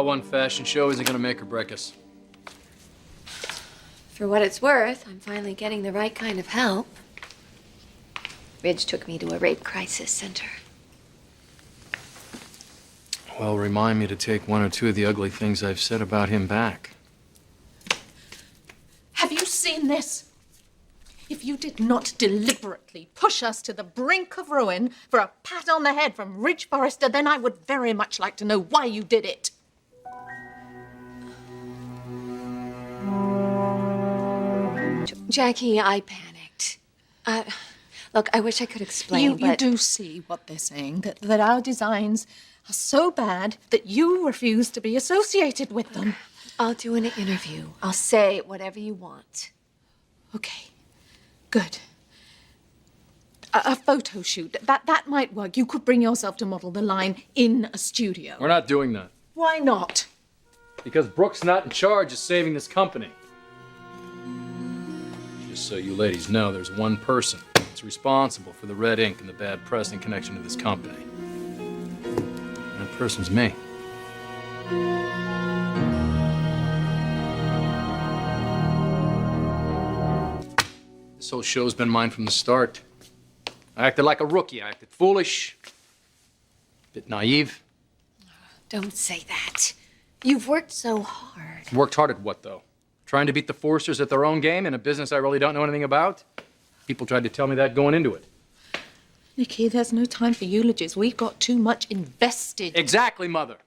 well, one fashion show isn't gonna make or break us. For what it's worth, I'm finally getting the right kind of help. Ridge took me to a rape crisis center. Well, remind me to take one or two of the ugly things I've said about him back. Have you seen this? If you did not deliberately push us to the brink of ruin for a pat on the head from Ridge Forrester, then I would very much like to know why you did it. Jackie, I panicked. Look, I wish I could explain, You do see what they're saying, that our designs are so bad that you refuse to be associated with them. I'll do an interview. I'll say whatever you want. Okay, good. A photo shoot, that might work. You could bring yourself to model the line in a studio. We're not doing that. Why not? Because Brooke's not in charge of saving this company. Just so you ladies know, there's one person that's responsible for the red ink and the bad press in connection to this company. And that person's me. This whole show's been mine from the start. I acted like a rookie. I acted foolish, a bit naive. Don't say that. You've worked so hard. Worked hard at what, though? Trying to beat the Forsters at their own game in a business I really don't know anything about? People tried to tell me that going into it. Nikki, there's no time for eulogies. We've got too much invested. Exactly, Mother.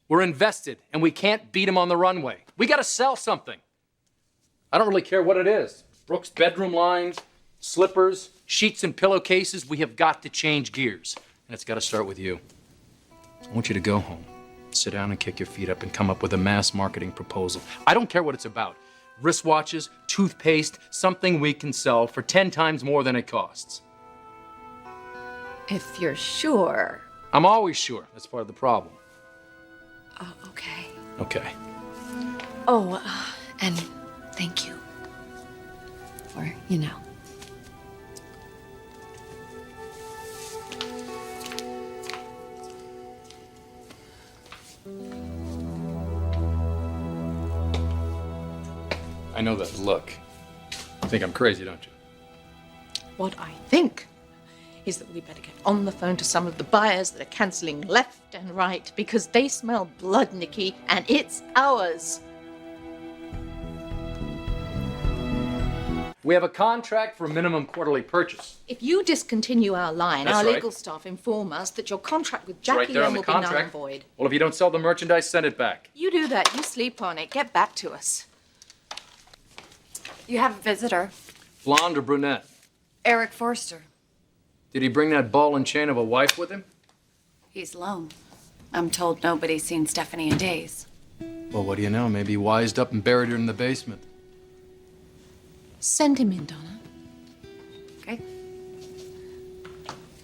We're invested, and we can't beat them on the runway. We gotta sell something. I don't really care what it is. Brooke's bedroom lines, slippers, sheets and pillowcases. We have got to change gears, and it's gotta start with you. I want you to go home, sit down and kick your feet up and come up with a mass marketing proposal. I don't care what it's about. Wristwatches, toothpaste, something we can sell for 10 times more than it costs. If you're sure. I'm always sure. That's part of the problem. Oh, okay. Okay. Oh, and thank you for, I know that look. You think I'm crazy, don't you? What I think is that we better get on the phone to some of the buyers that are cancelling left and right because they smell blood, Nikki, and it's ours. We have a contract for a minimum quarterly purchase. If you discontinue our line, That's our right. legal staff inform us that your contract with It's right Jackie there M in the will be null and contract. void. Well, if you don't sell the merchandise, send it back. You do that, you sleep on it, get back to us. You have a visitor. Blonde or brunette? Eric Forster. Did he bring that ball and chain of a wife with him? He's lone. I'm told nobody's seen Stephanie in days. Well, what do you know? Maybe he wised up and buried her in the basement. Send him in, Donna. Okay?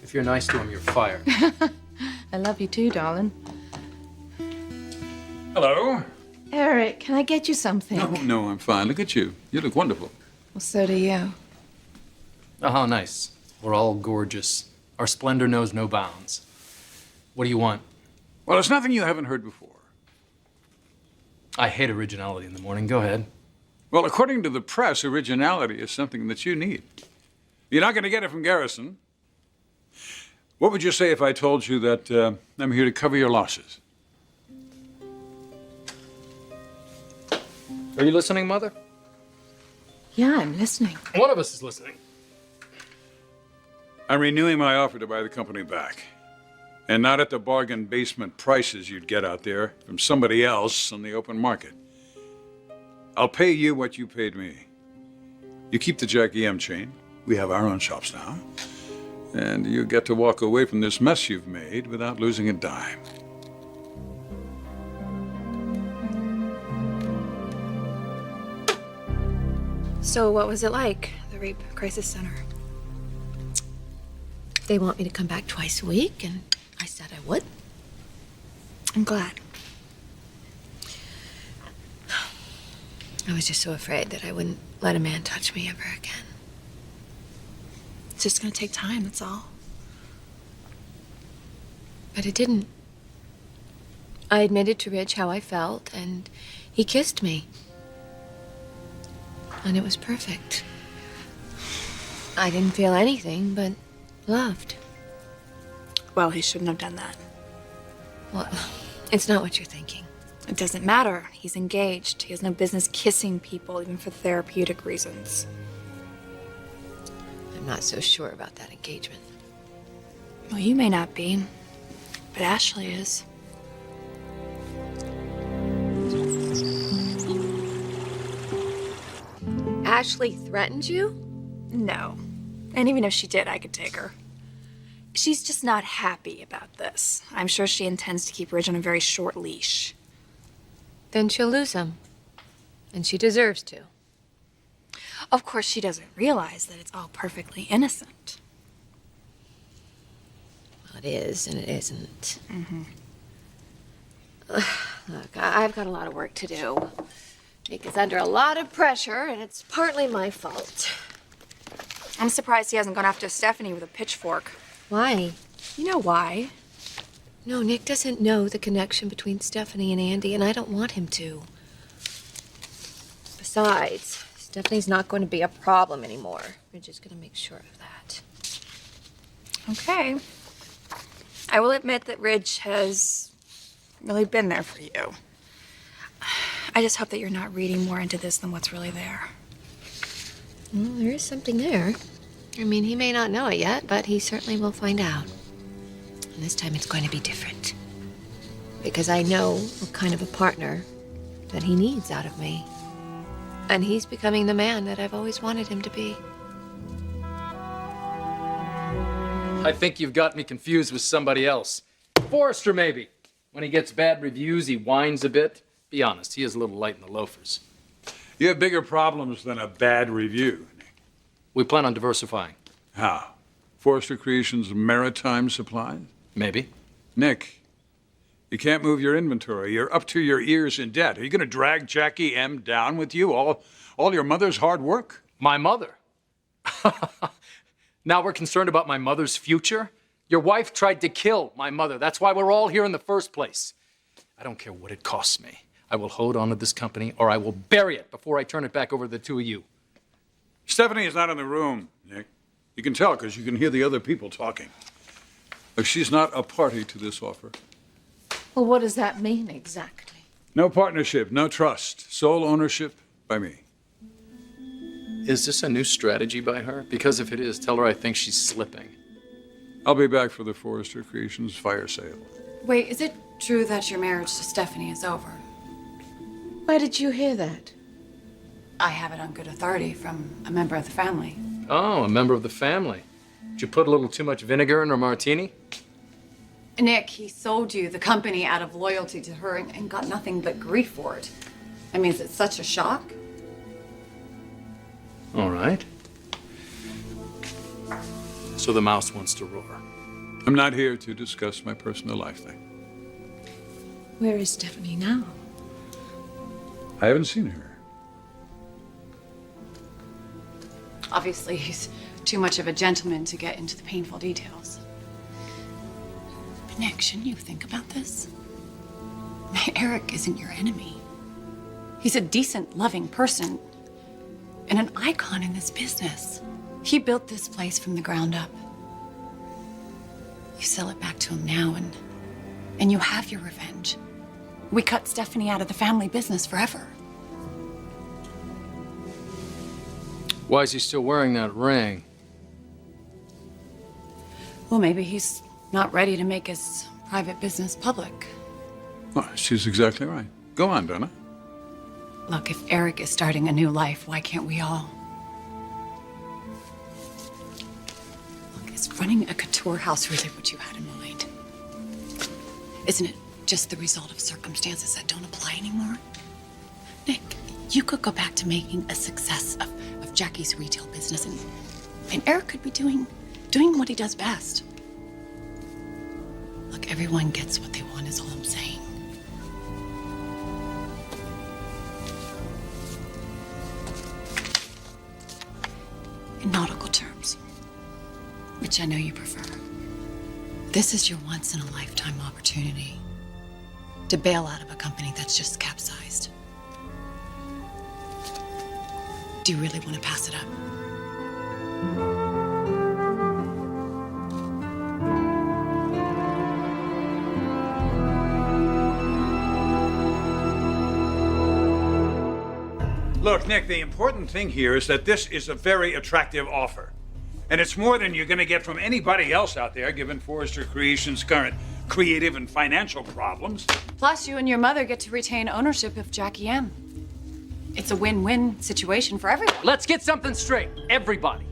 If you're nice to him, you're fired. I love you too, darling. Hello. Eric, can I get you something? No, I'm fine. Look at you. You look wonderful. Well, so do you. Oh, how nice. We're all gorgeous. Our splendor knows no bounds. What do you want? Well, it's nothing you haven't heard before. I hate originality in the morning. Go ahead. Well, according to the press, originality is something that you need. You're not going to get it from Garrison. What would you say if I told you that I'm here to cover your losses? Are you listening, Mother? Yeah, I'm listening. One of us is listening. I'm renewing my offer to buy the company back. And not at the bargain basement prices you'd get out there from somebody else on the open market. I'll pay you what you paid me. You keep the Jackie M chain. We have our own shops now. And you get to walk away from this mess you've made without losing a dime. So what was it like, the rape crisis center? They want me to come back twice a week, and I said I would. I'm glad. I was just so afraid that I wouldn't let a man touch me ever again. It's just gonna take time, that's all. But it didn't. I admitted to Rich how I felt, and he kissed me. And it was perfect. I didn't feel anything but loved. Well, he shouldn't have done that. Well, it's not what you're thinking. It doesn't matter. He's engaged. He has no business kissing people, even for therapeutic reasons. I'm not so sure about that engagement. Well, you may not be, but Ashley is. Ashley threatened you? No. And even if she did, I could take her. She's just not happy about this. I'm sure she intends to keep Ridge on a very short leash. Then she'll lose him. And she deserves to. Of course, she doesn't realize that it's all perfectly innocent. Well, it is and it isn't. Look, I've got a lot of work to do. Nick is under a lot of pressure, and it's partly my fault. I'm surprised he hasn't gone after Stephanie with a pitchfork. Why? You know why? No, Nick doesn't know the connection between Stephanie and Andy, and I don't want him to. Besides, Stephanie's not going to be a problem anymore. We're just going to make sure of that. Okay. I will admit that Ridge has really been there for you. I just hope that you're not reading more into this than what's really there. Well, there is something there. I mean, he may not know it yet, but he certainly will find out. And this time it's going to be different. Because I know what kind of a partner that he needs out of me. And he's becoming the man that I've always wanted him to be. I think you've got me confused with somebody else. Forrester, maybe. When he gets bad reviews, he whines a bit. Be honest, he is a little light in the loafers. You have bigger problems than a bad review, Nick. We plan on diversifying. How? Forrester Creations maritime supplies? Maybe. Nick, you can't move your inventory. You're up to your ears in debt. Are you going to drag Jackie M down with you? All your mother's hard work? My mother. Now we're concerned about my mother's future? Your wife tried to kill my mother. That's why we're all here in the first place. I don't care what it costs me. I will hold on to this company or I will bury it before I turn it back over to the two of you. Stephanie is not in the room, Nick. You can tell because you can hear the other people talking. Look, she's not a party to this offer. Well, what does that mean exactly? No partnership, no trust. Sole ownership by me. Is this a new strategy by her? Because if it is, tell her I think she's slipping. I'll be back for the Forrester Creations fire sale. Wait, is it true that your marriage to Stephanie is over? Where did you hear that? I have it on good authority from a member of the family. Oh, a member of the family. Did you put a little too much vinegar in her martini? Nick, he sold you the company out of loyalty to her and got nothing but grief for it. I mean, is it such a shock? All right. So the mouse wants to roar. I'm not here to discuss my personal life thing. Where is Stephanie now? I haven't seen her. Obviously, he's too much of a gentleman to get into the painful details. But Nick, shouldn't you think about this? Eric isn't your enemy. He's a decent, loving person and an icon in this business. He built this place from the ground up. You sell it back to him now and you have your revenge. We cut Stephanie out of the family business forever. Why is he still wearing that ring? Well, maybe he's not ready to make his private business public. Well, she's exactly right. Go on, Donna. Look, if Eric is starting a new life, why can't we all? Look, is running a couture house really what you had in mind? Isn't it just the result of circumstances that don't apply anymore? Nick, you could go back to making a success of Jackie's retail business, and Eric could be doing what he does best. Look, everyone gets what they want is all I'm saying. In nautical terms, which I know you prefer, this is your once-in-a-lifetime opportunity. to bail out of a company that's just capsized. Do you really want to pass it up? Look, Nick, the important thing here is that this is a very attractive offer. And it's more than you're going to get from anybody else out there, given Forrester Creations' current creative and financial problems. Plus, you and your mother get to retain ownership of Jackie M. It's a win-win situation for everyone. Let's get something straight, everybody.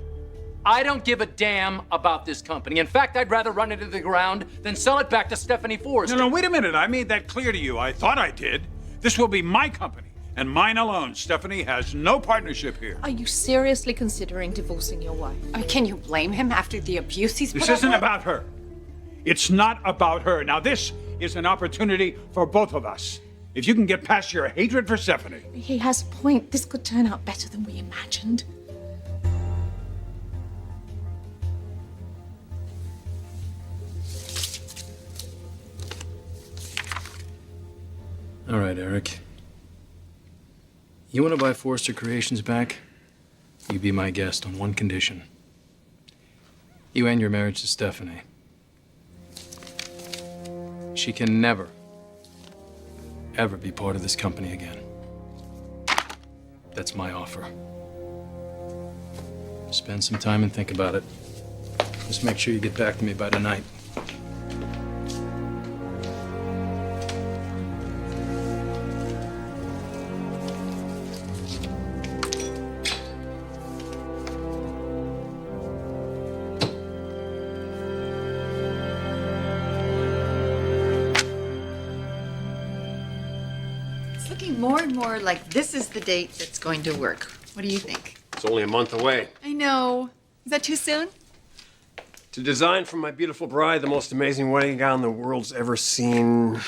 I don't give a damn about this company. In fact, I'd rather run it into the ground than sell it back to Stephanie Forrester. No, wait a minute. I made that clear to you. I thought I did. This will be my company, and mine alone. Stephanie has no partnership here. Are you seriously considering divorcing your wife? I mean, can you blame him after the abuse he's put This up isn't with? about her. It's not about her. Now, this is an opportunity for both of us. If you can get past your hatred for Stephanie. He has a point. This could turn out better than we imagined. All right, Eric. You want to buy Forrester Creations back? You be my guest on one condition. You end your marriage to Stephanie. She can never, ever be part of this company again. That's my offer. Spend some time and think about it. Just make sure you get back to me by tonight. It's looking more and more like this is the date that's going to work. What do you think? It's only a month away. I know. Is that too soon? To design for my beautiful bride the most amazing wedding gown the world's ever seen.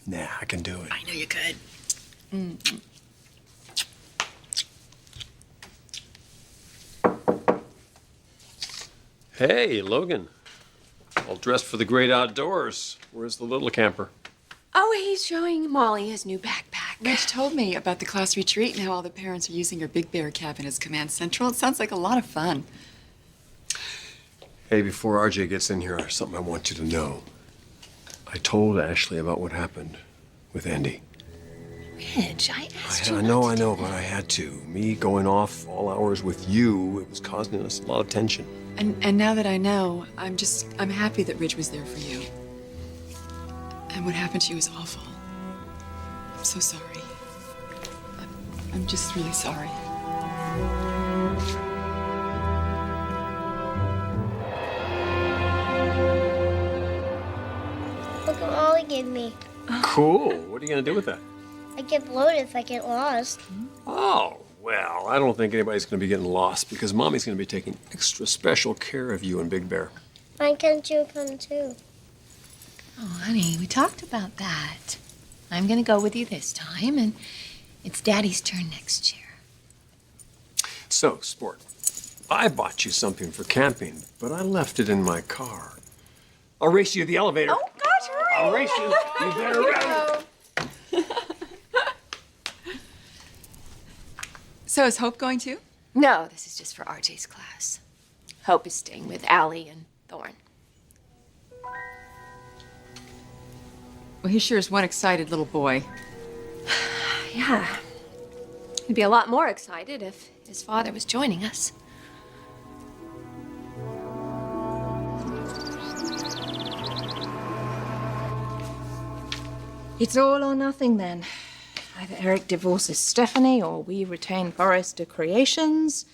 Nah, I can do it. I know you could. Hey, Logan. All dressed for the great outdoors. Where's the little camper? Oh, he's showing Molly his new backpack. Rich told me about the class retreat and how all the parents are using your Big Bear cabin as command central. It sounds like a lot of fun. Hey, before RJ gets in here, there's something I want you to know. I told Ashley about what happened with Andy. Rich, I asked you. I know, but I had to. Me going off all hours with you, it was causing us a lot of tension. And now that I know, I'm happy that Rich was there for you. And what happened to you was awful. I'm so sorry. I'm just really sorry. Look what Molly gave me. Cool. What are you going to do with that? I get bloated if I get lost. Oh, well, I don't think anybody's going to be getting lost because Mommy's going to be taking extra special care of you and Big Bear. Why can't you come too? Oh, honey, we talked about that. I'm gonna go with you this time, and it's Daddy's turn next year. So, Sport, I bought you something for camping, but I left it in my car. I'll race you to the elevator. Oh, gosh, hurry! I'll race you. You better run. So is Hope going too? No, this is just for RJ's class. Hope is staying with Allie and Thorne. Well, he sure is one excited little boy. Yeah. He'd be a lot more excited if his father was joining us. It's all or nothing then. Either Eric divorces Stephanie or we retain Forrester Creations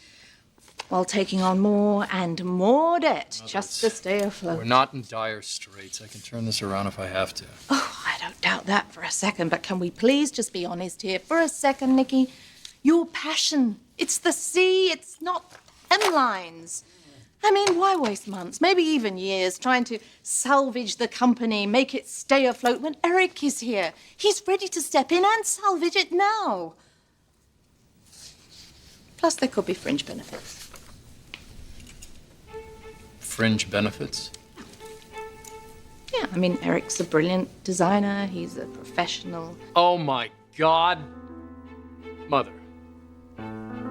while taking on more and more debt just to stay afloat. We're not in dire straits. I can turn this around if I have to. Oh, I don't doubt that for a second, but can we please just be honest here for a second, Nikki? Your passion, it's the sea, it's not hemlines. I mean, why waste months, maybe even years, trying to salvage the company, make it stay afloat when Eric is here? He's ready to step in and salvage it now. Plus, there could be fringe benefits. Fringe benefits? Yeah, I mean, Eric's a brilliant designer. He's a professional. Oh my God. Mother,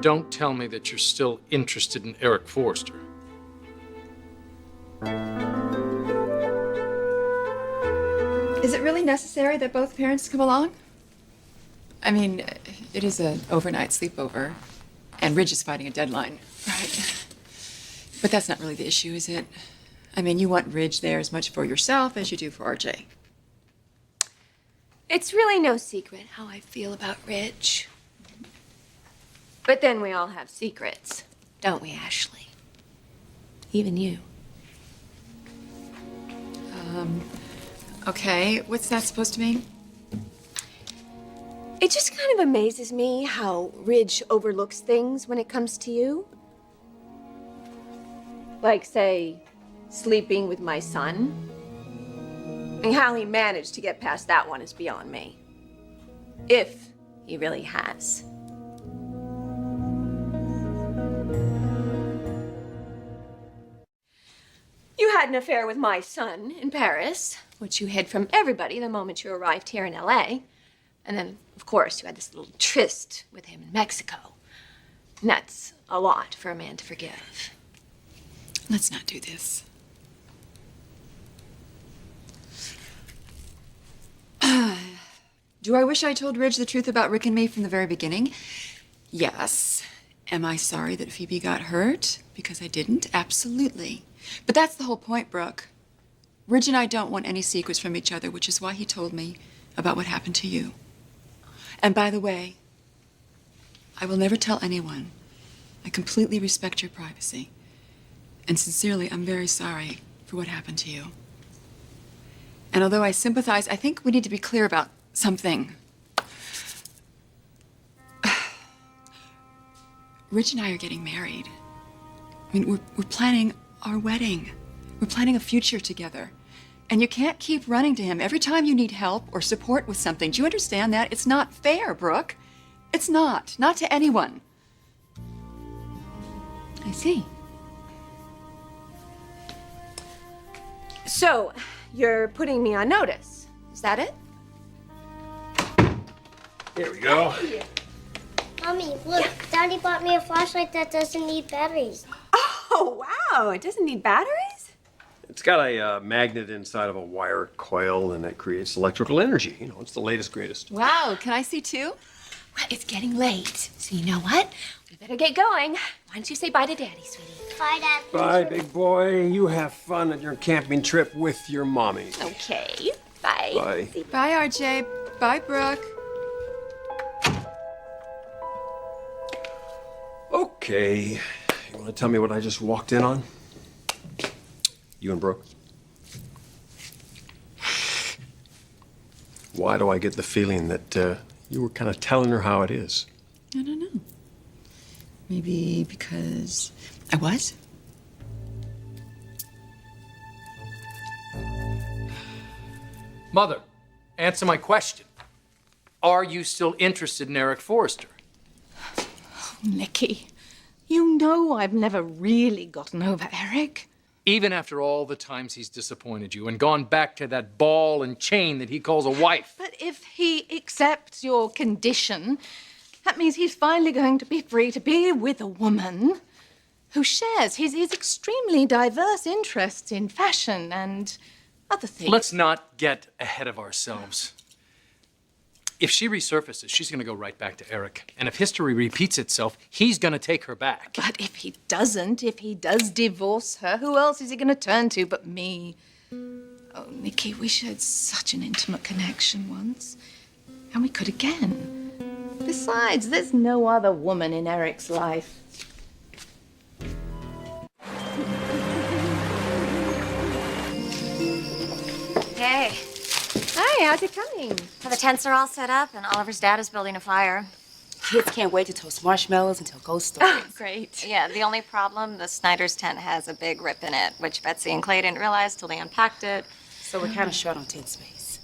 don't tell me that you're still interested in Eric Forrester. Is it really necessary that both parents come along? I mean, it is an overnight sleepover, and Ridge is fighting a deadline. Right. But that's not really the issue, is it? I mean, you want Ridge there as much for yourself as you do for RJ. It's really no secret how I feel about Ridge. But then we all have secrets, don't we, Ashley? Even you. Okay, what's that supposed to mean? It just kind of amazes me how Ridge overlooks things when it comes to you. Like, say, sleeping with my son. And how he managed to get past that one is beyond me. If he really has. You had an affair with my son in Paris, which you hid from everybody the moment you arrived here in LA. And then, of course, you had this little tryst with him in Mexico. And that's a lot for a man to forgive. Let's not do this. Do I wish I told Ridge the truth about Rick and me from the very beginning? Yes. Am I sorry that Phoebe got hurt? Because I didn't? Absolutely. But that's the whole point, Brooke. Ridge and I don't want any secrets from each other, which is why he told me about what happened to you. And by the way, I will never tell anyone. I completely respect your privacy. And sincerely, I'm very sorry for what happened to you. And although I sympathize, I think we need to be clear about something. Ridge and I are getting married. I mean, we're planning our wedding. We're planning a future together. And you can't keep running to him every time you need help or support with something. Do you understand that? It's not fair, Brooke. It's not. Not to anyone. I see. So, you're putting me on notice. Is that it? Here we go. Mommy, look, Daddy bought me a flashlight that doesn't need batteries. Oh, wow. It doesn't need batteries? It's got a magnet inside of a wire coil, and it creates electrical energy. You know, it's the latest, greatest. Wow, can I see too? Well, it's getting late. So you know what? We better get going. Why don't you say bye to Daddy, sweetie? Bye, Dad. Bye, big boy. You have fun at your camping trip with your mommy. Okay. Bye. Bye. Bye, RJ. Bye, Brooke. Okay. You want to tell me what I just walked in on? You and Brooke? Why do I get the feeling that you were kind of telling her how it is? I don't know. Maybe because I was? Mother, answer my question. Are you still interested in Eric Forrester? Nikki, you know I've never really gotten over Eric. Even after all the times he's disappointed you and gone back to that ball and chain that he calls a wife. But if he accepts your condition, that means he's finally going to be free to be with a woman who shares his extremely diverse interests in fashion and other things. Let's not get ahead of ourselves. If she resurfaces, she's going to go right back to Eric. And if history repeats itself, he's going to take her back. But if he doesn't, if he does divorce her, who else is he going to turn to but me? Oh, Nikki, we shared such an intimate connection once. And we could again. Besides, there's no other woman in Eric's life. Hey. Hi, how's it coming? Well, the tents are all set up, and Oliver's dad is building a fire. Kids can't wait to toast marshmallows and tell ghost stories. Oh, great. Yeah, the only problem, the Snyder's tent has a big rip in it, which Betsy and Clay didn't realize till they unpacked it. So we're kind of short on tent space.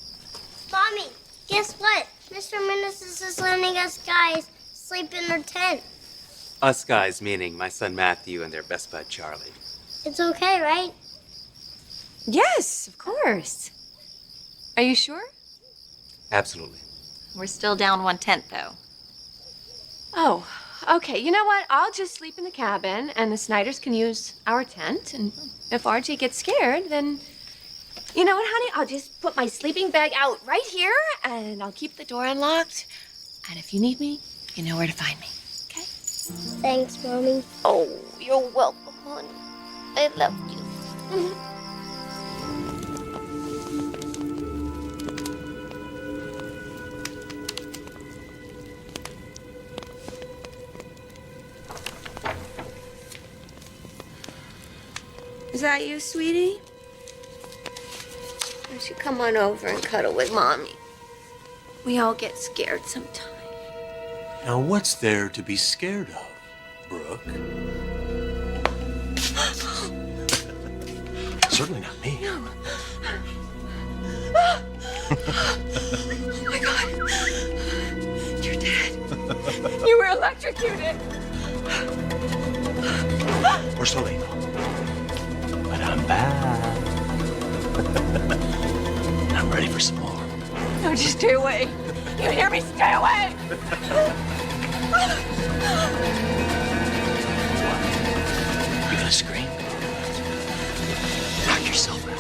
Mommy, guess what? Mr. Meneses is letting us guys sleep in their tent. Us guys meaning my son Matthew and their best bud Charlie. It's okay, right? Yes, of course. Are you sure? Absolutely. We're still down 1/10, though. Oh, okay. You know what? I'll just sleep in the cabin, and the Snyders can use our tent. And if RJ gets scared, then you know what, honey? I'll just put my sleeping bag out right here, and I'll keep the door unlocked. And if you need me, you know where to find me. Okay? Thanks, Mommy. Oh, you're welcome, honey. I love you. Is that you, sweetie? Why don't you come on over and cuddle with Mommy? We all get scared sometimes. Now, what's there to be scared of, Brooke? Certainly not me. No. Oh my God. You're dead. You were electrocuted. We're slowly. But I'm back. I'm ready for some more. No, just stay away. You hear me? Stay away. You gonna scream? Knock yourself out.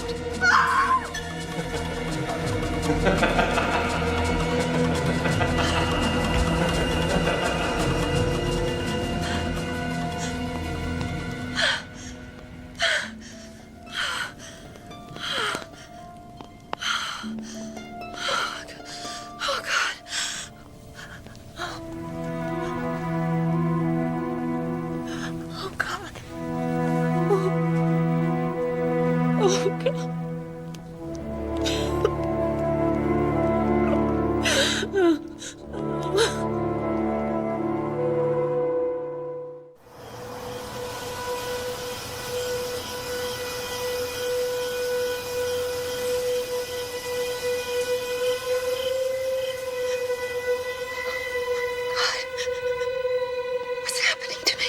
What's happening to me?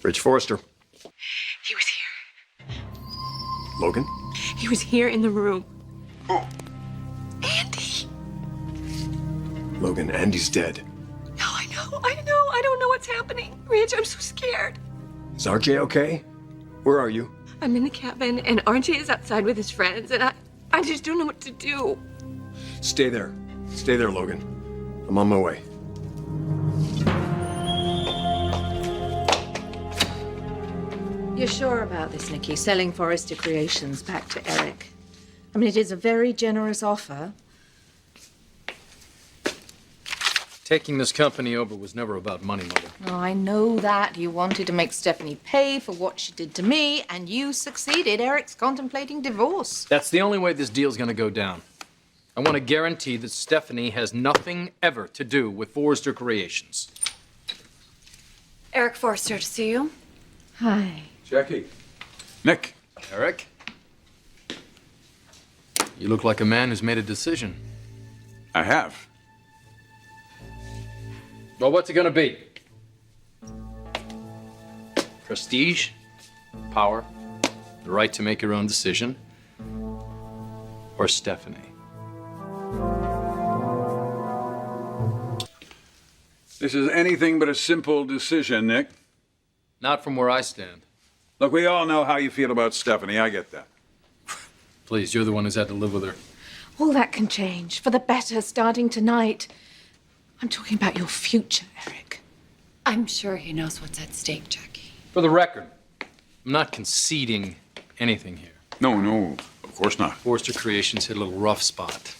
Rich Forrester. He was here. Logan? He was here in the room. Who? Andy. Logan, Andy's dead. No, I know. I don't know what's happening. Rich, I'm so scared. Is RJ okay? Where are you? I'm in the cabin, and RJ is outside with his friends, and I just don't know what to do. Stay there. Stay there, Logan. I'm on my way. You're sure about this, Nikki? Selling Forrester Creations back to Eric? I mean, it is a very generous offer. Taking this company over was never about money, Mother. Oh, I know that. You wanted to make Stephanie pay for what she did to me, and you succeeded. Eric's contemplating divorce. That's the only way this deal's gonna go down. I want to guarantee that Stephanie has nothing ever to do with Forrester Creations. Eric Forrester to see you. Hi. Jackie. Nick. Eric? You look like a man who's made a decision. I have. Well, what's it gonna be? Prestige? Power? The right to make your own decision? Or Stephanie? This is anything but a simple decision, Nick. Not from where I stand. Look, we all know how you feel about Stephanie. I get that. Please, you're the one who's had to live with her. All that can change for the better starting tonight. I'm talking about your future, Eric. I'm sure he knows what's at stake, Jackie. For the record, I'm not conceding anything here. No, of course not. Forrester Creations hit a little rough spot.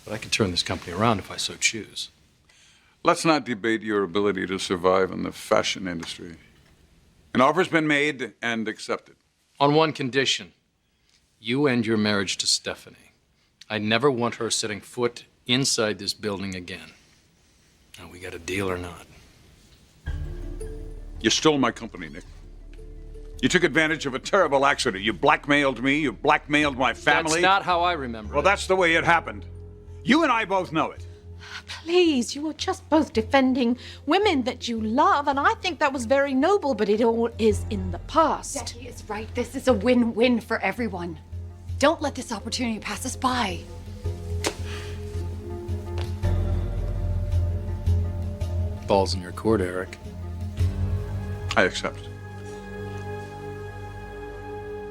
But I can turn this company around if I so choose. Let's not debate your ability to survive in the fashion industry. An offer's been made and accepted. On one condition. You end your marriage to Stephanie. I never want her setting foot inside this building again. Now, we got a deal or not? You stole my company, Nick. You took advantage of a terrible accident. You blackmailed me. You blackmailed my family. That's not how I remember Well, it. that's the way it happened. You and I both know it. Please, you were just both defending women that you love, and I think that was very noble, but it all is in the past. Becky is right. This is a win-win for everyone. Don't let this opportunity pass us by. Ball's in your court, Eric. I accept.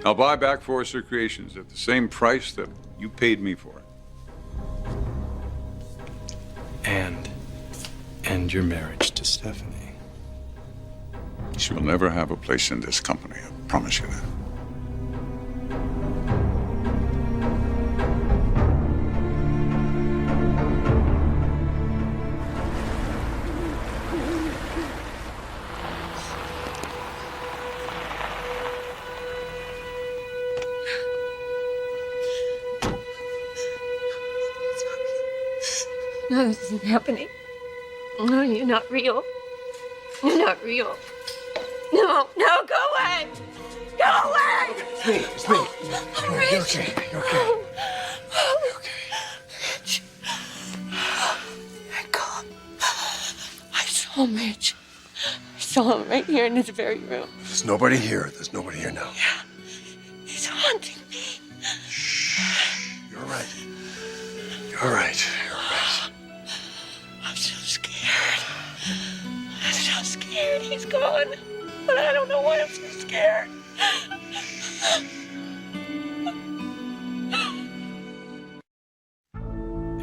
I'll buy back Forrester Creations at the same price that you paid me for it. And end your marriage to Stephanie. She will never have a place in this company, I promise you that. No, this isn't happening. No, you're not real. You're not real. No, no, go away! Go away! It's me. It's me. Rich. You're okay. You're okay. Rich. God. I saw him, Rich. I saw him right here in this very room. There's nobody here. There's nobody here now. Yeah. He's haunting me. You're right. You're right. You're right. I'm so scared. I'm so scared. He's gone. But I don't know why I'm so scared.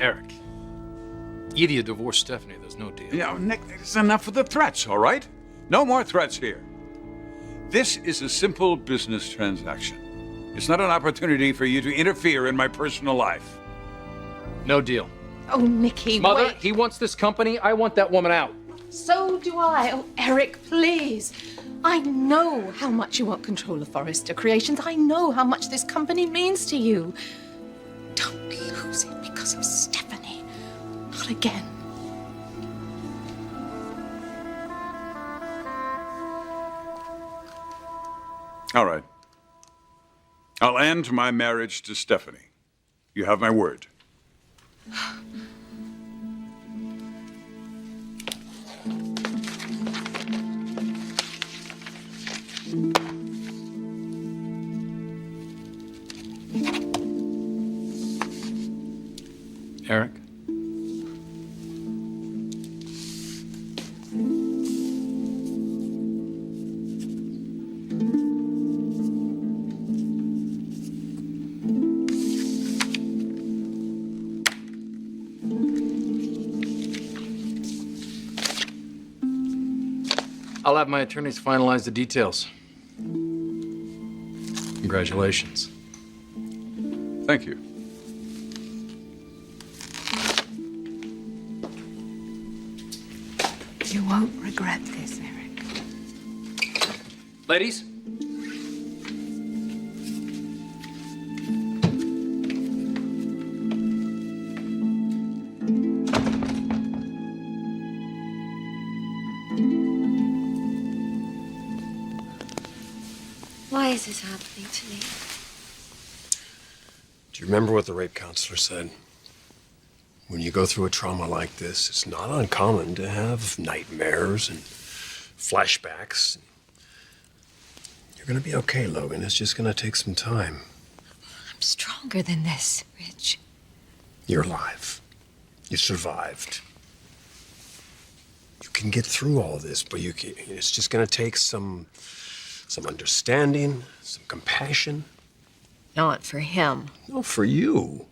Eric, either you divorce Stephanie, there's no deal. You know, Nick, it's enough of the threats, all right? No more threats here. This is a simple business transaction. It's not an opportunity for you to interfere in my personal life. No deal. Oh, Nicky, Mother, wait. he wants this company. I want that woman out. So do I. Oh, Eric, please. I know how much you want control of Forrester Creations. I know how much this company means to you. Don't lose it because of Stephanie. Not again. All right. I'll end my marriage to Stephanie. You have my word. Eric? I'll have my attorneys finalize the details. Congratulations. Thank you. You won't regret this, Eric. Ladies? Why is this happening to me? Do you remember what the rape counselor said? When you go through a trauma like this, it's not uncommon to have nightmares and flashbacks. You're gonna be okay, Logan. It's just gonna take some time. I'm stronger than this, Rich. You're alive. You survived. You can get through all this, but it's just gonna take some understanding, some compassion. Not for him. No, for you.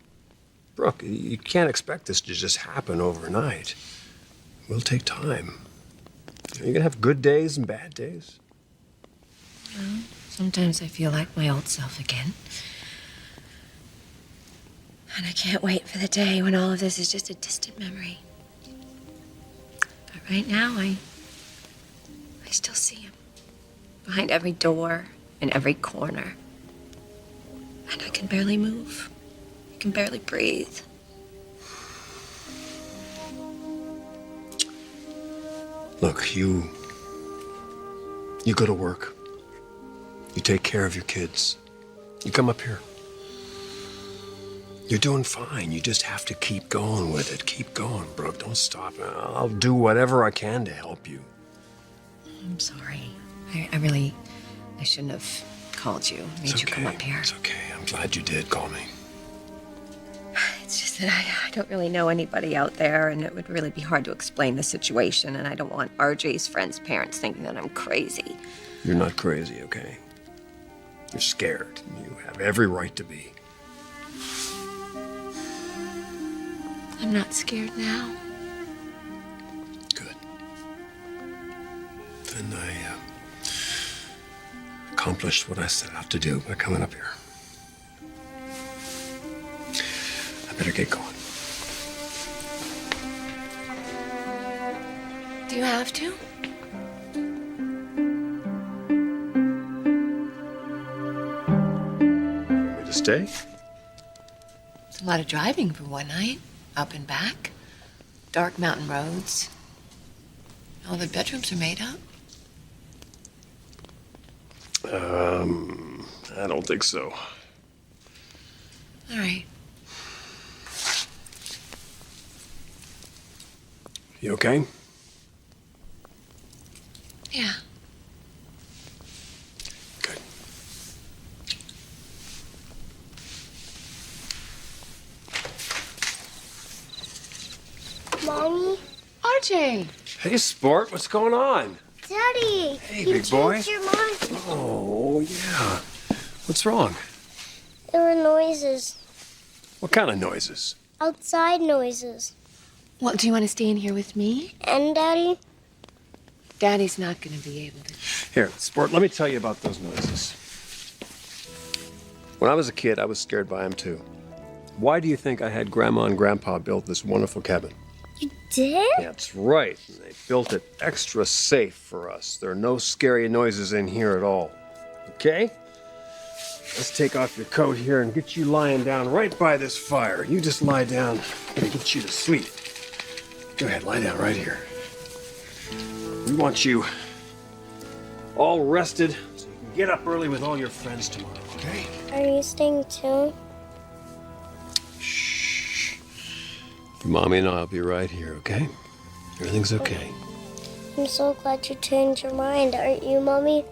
Brooke, you can't expect this to just happen overnight. It will take time. You're gonna have good days and bad days. Well, sometimes I feel like my old self again. And I can't wait for the day when all of this is just a distant memory. But right now, I still see him. Behind every door, in every corner. And I can barely move. I can barely breathe. Look, you go to work. You take care of your kids. You come up here. You're doing fine. You just have to keep going with it. Keep going, Brooke. Don't stop. I'll do whatever I can to help you. I'm sorry. I shouldn't have called you, made you come up here. It's okay. I'm glad you did call me. It's just that I don't really know anybody out there, and it would really be hard to explain the situation, and I don't want RJ's friends' parents thinking that I'm crazy. You're not crazy, okay? You're scared. You have every right to be. I'm not scared now. Good. Then I accomplished what I set out to do by coming up here. I better get going. Do you have to? Want me to stay? It's a lot of driving for one night. Up and back. Dark mountain roads. All the bedrooms are made up. I don't think so. All right. You okay? Yeah. Good. Mommy? RJ! Hey, sport, what's going on? Daddy! Hey, you big boy. changed your mind. Oh, yeah. What's wrong? There were noises. What kind of noises? Outside noises. Well, do you want to stay in here with me? And Daddy? Daddy's not going to be able to. Here, sport, let me tell you about those noises. When I was a kid, I was scared by them too. Why do you think I had Grandma and Grandpa build this wonderful cabin? You did? That's right. They built it extra safe for us. There are no scary noises in here at all. Okay? Let's take off your coat here and get you lying down right by this fire. You just lie down and get you to sleep. Go ahead, lie down right here. We want you all rested so you can get up early with all your friends tomorrow, okay? Are you staying too? Shh. Mommy and I'll be right here, okay? Everything's okay. I'm so glad you changed your mind, aren't you, Mommy?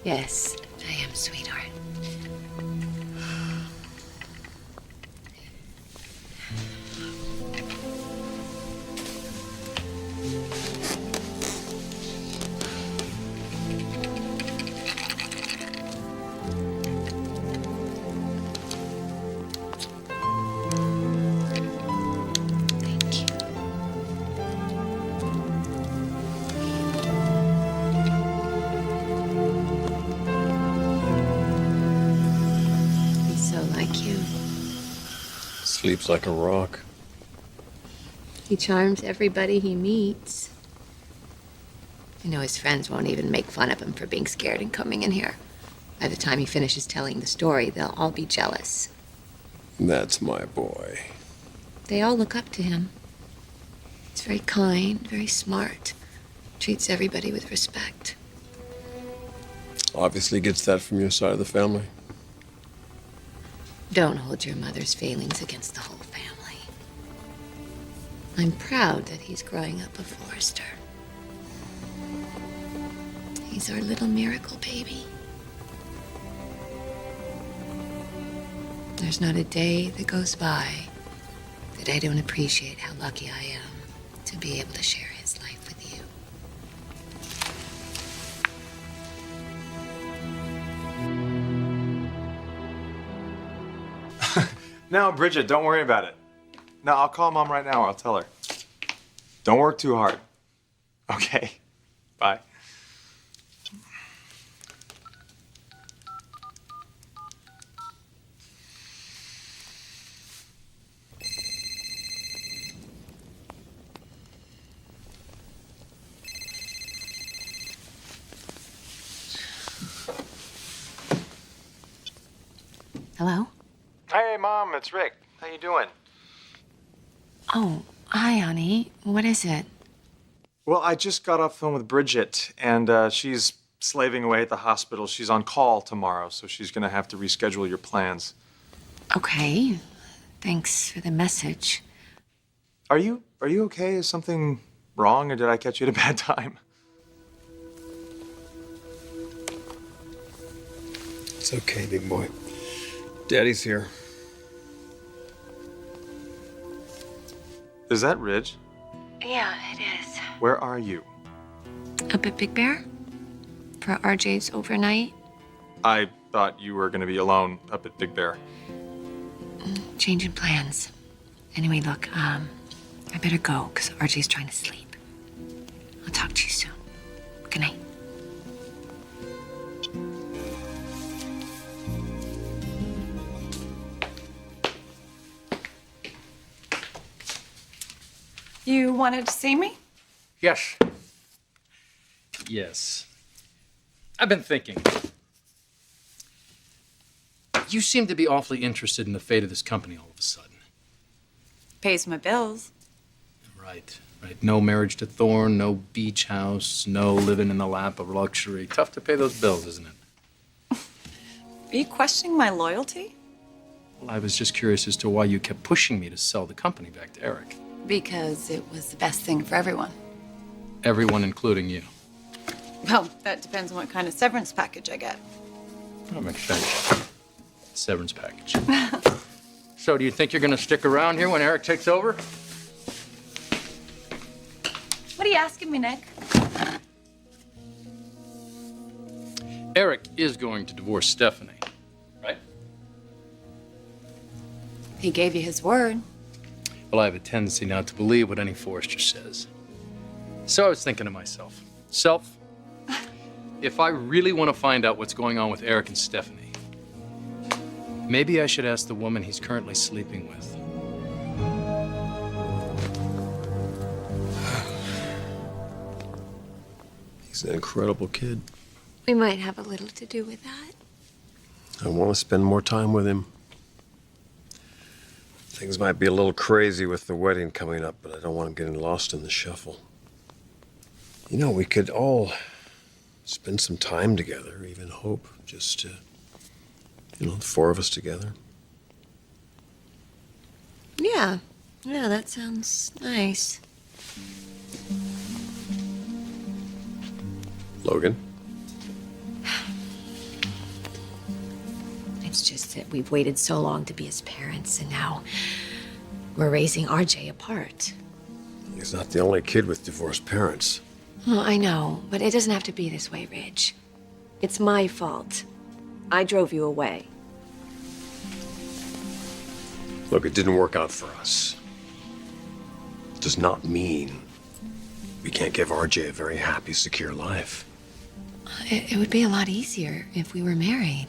Yes, I am, sweetheart. Sleeps like a rock. He charms everybody he meets. You know, his friends won't even make fun of him for being scared and coming in here. By the time he finishes telling the story, they'll all be jealous. That's my boy. They all look up to him. He's very kind, very smart, treats everybody with respect. Obviously gets that from your side of the family. Don't hold your mother's failings against the whole family. I'm proud that he's growing up a Forrester. He's our little miracle baby. There's not a day that goes by that I don't appreciate how lucky I am to be able to share his life with you. No, Bridget, don't worry about it. No, I'll call Mom right now. I'll tell her. Don't work too hard. Okay. Bye. Hello? Hey, Mom, it's Rick. How you doing? Oh, hi, honey. What is it? Well, I just got off the phone with Bridget, and she's slaving away at the hospital. She's on call tomorrow, so she's gonna have to reschedule your plans. Okay. Thanks for the message. Are you okay? Is something wrong, or did I catch you at a bad time? It's okay, big boy. Daddy's here. Is that Ridge? Yeah, it is. Where are you? Up at Big Bear? For RJ's overnight? I thought you were gonna be alone up at Big Bear. Changing plans. Anyway, look, I better go, because RJ's trying to sleep. I'll talk to you soon. Good night. You wanted to see me? Yes. Yes. I've been thinking. You seem to be awfully interested in the fate of this company all of a sudden. Pays my bills. Right. No marriage to Thorne, no beach house, no living in the lap of luxury. Tough to pay those bills, isn't it? Are you questioning my loyalty? Well, I was just curious as to why you kept pushing me to sell the company back to Eric. Because it was the best thing for everyone. Everyone, including you. Well, that depends on what kind of severance package I get. That makes sense. Severance package. So, do you think you're going to stick around here when Eric takes over? What are you asking me, Nick? Eric is going to divorce Stephanie, right? He gave you his word. Well, I have a tendency not to believe what any Forrester says. So I was thinking to myself, if I really want to find out what's going on with Eric and Stephanie, maybe I should ask the woman he's currently sleeping with. He's an incredible kid. We might have a little to do with that. I want to spend more time with him. Things might be a little crazy with the wedding coming up, but I don't want him getting lost in the shuffle. You know, we could all spend some time together, even hope, just to, the four of us together. Yeah, that sounds nice. Logan? It's just that we've waited so long to be his parents, and now we're raising RJ apart. He's not the only kid with divorced parents. Well, I know, but it doesn't have to be this way, Ridge. It's my fault. I drove you away. Look, it didn't work out for us. It does not mean we can't give RJ a very happy, secure life. It would be a lot easier if we were married.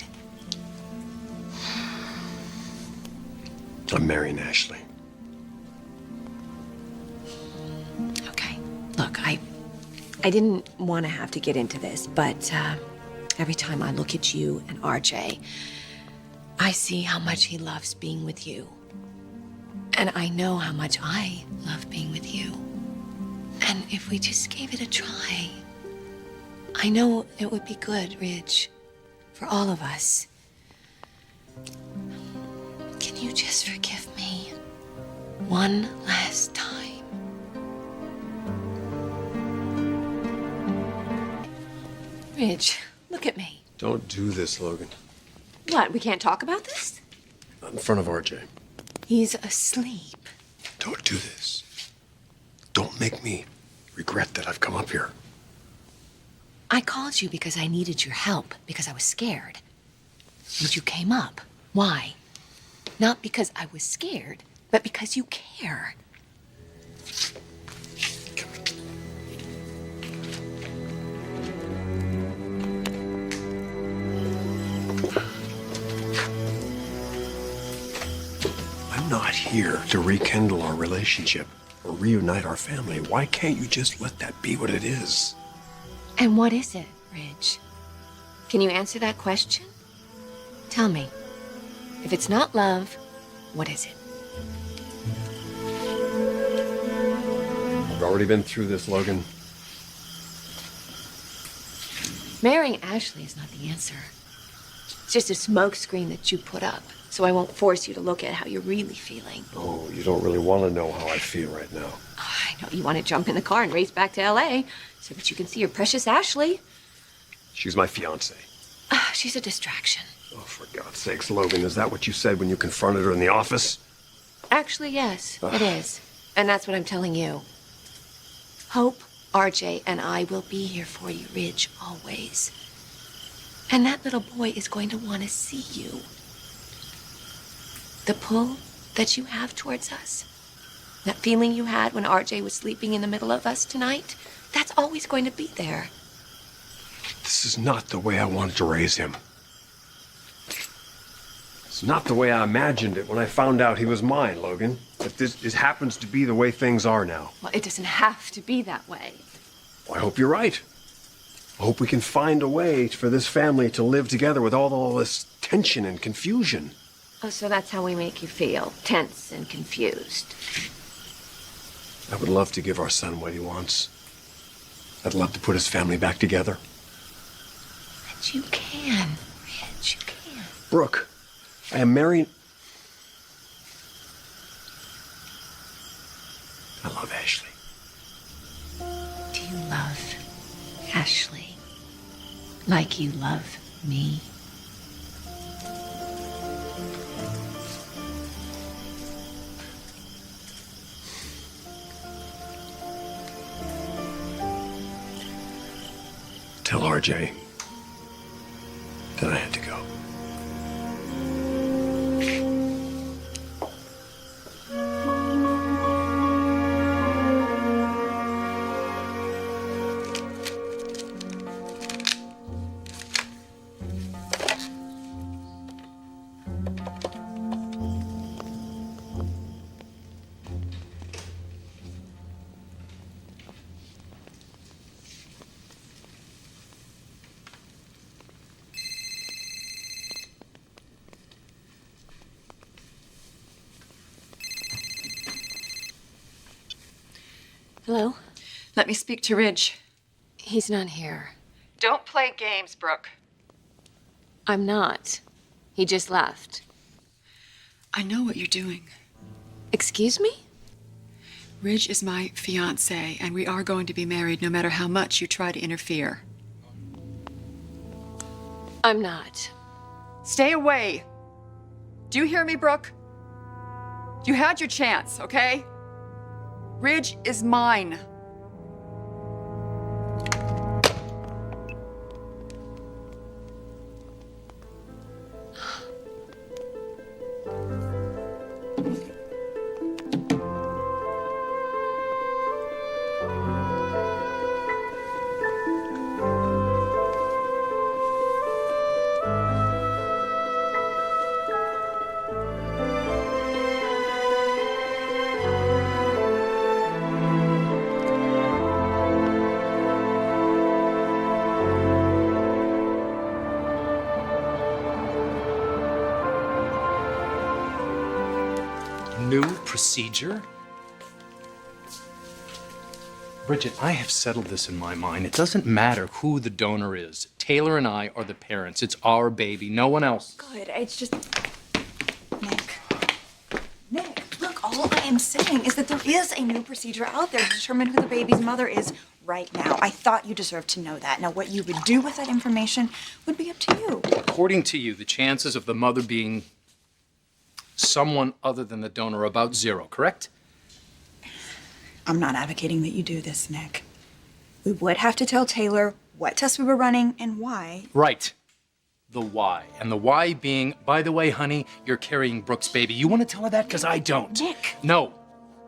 I'm marrying Ashley. Okay, look, I didn't want to have to get into this, but every time I look at you and RJ, I see how much he loves being with you. And I know how much I love being with you. And if we just gave it a try, I know it would be good, Ridge, for all of us. Can you just forgive me one last time? Ridge, look at me. Don't do this, Logan. What, we can't talk about this? Not in front of RJ. He's asleep. Don't do this. Don't make me regret that I've come up here. I called you because I needed your help, because I was scared. But you came up. Why? Not because I was scared, but because you care. I'm not here to rekindle our relationship or reunite our family. Why can't you just let that be what it is? And what is it, Ridge? Can you answer that question? Tell me. If it's not love, what is it? I've already been through this, Logan. Marrying Ashley is not the answer. It's just a smoke screen that you put up, so I won't force you to look at how you're really feeling. Oh, you don't really want to know how I feel right now. I know you want to jump in the car and race back to L.A. so that you can see your precious Ashley. She's my fiancée. She's a distraction. Oh, for God's sakes, Logan, is that what you said when you confronted her in the office? Actually, yes, it is. And that's what I'm telling you. Hope, RJ, and I will be here for you, Ridge, always. And that little boy is going to want to see you. The pull that you have towards us, that feeling you had when RJ was sleeping in the middle of us tonight, that's always going to be there. This is not the way I wanted to raise him. It's not the way I imagined it when I found out he was mine, Logan. But this happens to be the way things are now. Well, it doesn't have to be that way. Well, I hope you're right. I hope we can find a way for this family to live together with all this tension and confusion. Oh, so that's how we make you feel, tense and confused. I would love to give our son what he wants. I'd love to put his family back together. Rich, you can. Rich, you can. Brooke, I am marrying... I love Ashley. Do you love Ashley like you love me? Tell RJ that I had to go. Hello? Let me speak to Ridge. He's not here. Don't play games, Brooke. I'm not. He just left. I know what you're doing. Excuse me? Ridge is my fiancé, and we are going to be married no matter how much you try to interfere. I'm not. Stay away. Do you hear me, Brooke? You had your chance, okay? Ridge is mine. New procedure? Bridget, I have settled this in my mind. It doesn't matter who the donor is. Taylor and I are the parents. It's our baby, no one else. Good. It's just. Nick, look, all I am saying is that there is a new procedure out there to determine who the baby's mother is right now. I thought you deserved to know that. Now, what you would do with that information would be up to you. According to you, the chances of the mother being someone other than the donor are about 0, correct? I'm not advocating that you do this, Nick. We would have to tell Taylor what tests we were running and why. Right. The why. And the why being, by the way, honey, you're carrying Brooke's baby. You want to tell her that? Because I don't. Nick. No,